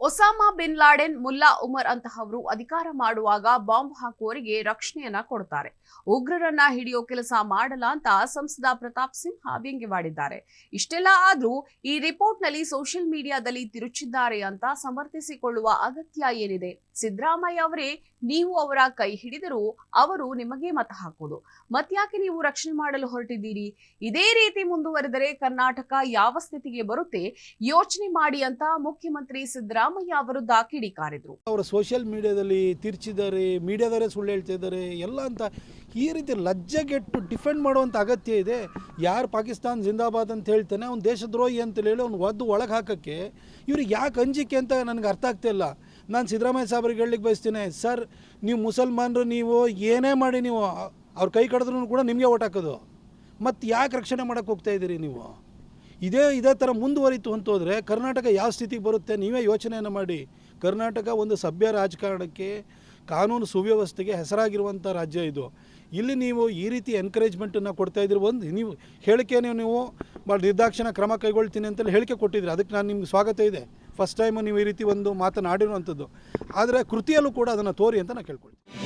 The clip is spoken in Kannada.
Osama bin Laden, Mullah Omar ಅಂತಹವರು ಅಧಿಕಾರ ಮಾಡುವಾಗ ಬಾಂಬ್ ಹಾಕುವವರಿಗೆ ರಕ್ಷಣೆಯನ್ನ ಕೊಡ್ತಾರೆ. ಉಗ್ರರನ್ನ ಹಿಡಿಯೋ ಕೆಲಸ ಮಾಡಲ್ಲ ಅಂತ ಸಂಸದ ಪ್ರತಾಪ್ ಸಿಂಹ ವ್ಯಂಗ್ಯವಾಡಿದ್ದಾರೆ. ಇಷ್ಟೆಲ್ಲ ಆದ್ರೂ ಈ ರಿಪೋರ್ಟ್ ನಲ್ಲಿ ಸೋಷಿಯಲ್ ಮೀಡಿಯಾದಲ್ಲಿ ತಿರುಚಿದ್ದಾರೆ ಅಂತ ಸಮರ್ಥಿಸಿಕೊಳ್ಳುವ ಅಗತ್ಯ ಏನಿದೆ? ಸಿದ್ದರಾಮಯ್ಯ ಅವರೇ ನೀವು ಅವರ ಕೈ ಹಿಡಿದರೂ ಅವರು ನಿಮಗೆ ಮತ ಹಾಕೋದು. ಮತ್ಯಾಕೆ ನೀವು ರಕ್ಷಣೆ ಮಾಡಲು ಹೊರಟಿದ್ದೀರಿ? ಇದೇ ರೀತಿ ಮುಂದುವರೆದರೆ ಕರ್ನಾಟಕ ಯಾವ ಸ್ಥಿತಿಗೆ ಬರುತ್ತೆ ಯೋಚನೆ ಮಾಡಿ ಅಂತ ಮುಖ್ಯಮಂತ್ರಿ ಸಿದ್ದರಾಮಯ್ಯ ವಿರುದ್ಧ ಕಿಡಿಕಾರಿದ್ರು. ಅವರು ಸೋಷಿಯಲ್ ಮೀಡಿಯಾದಲ್ಲಿ ತಿರ್ಚಿದ್ದಾರೆ, ಮೀಡಿಯಾದವರೇ ಸುಳ್ಳು ಹೇಳ್ತಿದ್ದಾರೆ ಎಲ್ಲ ಅಂತ ಈ ರೀತಿ ಲಜ್ಜೆಗೆಟ್ಟು ಡಿಫೆಂಡ್ ಮಾಡುವಂಥ ಅಗತ್ಯ ಇದೆ. ಯಾರು ಪಾಕಿಸ್ತಾನ ಜಿಂದಾಬಾದ್ ಅಂತ ಹೇಳ್ತಾನೆ ಅವ್ನು ದೇಶದ್ರೋಹಿ ಅಂತ ಹೇಳಿ ಅವ್ನು ಒದ್ದು ಒಳಗೆ ಹಾಕೋಕ್ಕೆ ಇವ್ರಿಗೆ ಯಾಕೆ ಅಂಜಿಕೆ ಅಂತ ನನಗೆ ಅರ್ಥ ಆಗ್ತಿಲ್ಲ. ನಾನು ಸಿದ್ದರಾಮಯ್ಯ ಸಾಹೇಬ್ರಿಗೆ ಹೇಳಲಿಕ್ಕೆ ಬಯಸ್ತೀನಿ, ಸರ್ ನೀವು ಮುಸಲ್ಮಾನರು ನೀವು ಏನೇ ಮಾಡಿ ನೀವು ಅವ್ರ ಕೈ ಕಡಿದ್ರೂ ಕೂಡ ನಿಮಗೆ ಓಟ್ ಹಾಕೋದು, ಮತ್ತು ಯಾಕೆ ರಕ್ಷಣೆ ಮಾಡೋಕ್ಕೆ ಹೋಗ್ತಾ ಇದ್ದೀರಿ ನೀವು? ಇದೇ ಥರ ಮುಂದುವರಿತು ಅಂತೋದ್ರೆ ಕರ್ನಾಟಕ ಯಾವ ಸ್ಥಿತಿಗೆ ಬರುತ್ತೆ ನೀವೇ ಯೋಚನೆಯನ್ನು ಮಾಡಿ. ಕರ್ನಾಟಕ ಒಂದು ಸಭ್ಯ ರಾಜಕಾರಣಕ್ಕೆ, ಕಾನೂನು ಸುವ್ಯವಸ್ಥೆಗೆ ಹೆಸರಾಗಿರುವಂಥ ರಾಜ್ಯ ಇದು. ಇಲ್ಲಿ ನೀವು ಈ ರೀತಿ ಎನ್ಕರೇಜ್ಮೆಂಟನ್ನು ಕೊಡ್ತಾಯಿದ್ದೀರಿ. ಒಂದು ನೀವು ಹೇಳಿಕೆನೇ ನೀವು ಭಾಳ ನಿರ್ದಾಕ್ಷಿಣ್ಯ ಕ್ರಮ ಕೈಗೊಳ್ತೀನಿ ಅಂತೇಳಿ ಹೇಳಿಕೆ ಕೊಟ್ಟಿದ್ರಿ, ಅದಕ್ಕೆ ನಾನು ನಿಮ್ಗೆ ಸ್ವಾಗತ ಇದೆ. ಫಸ್ಟ್ ಟೈಮು ನೀವು ಈ ರೀತಿ ಒಂದು ಮಾತನಾಡಿರುವಂಥದ್ದು, ಆದರೆ ಕೃತಿಯಲ್ಲೂ ಕೂಡ ಅದನ್ನು ತೋರಿ ಅಂತ ನಾನು ಕೇಳ್ಕೊಳ್ತೀನಿ.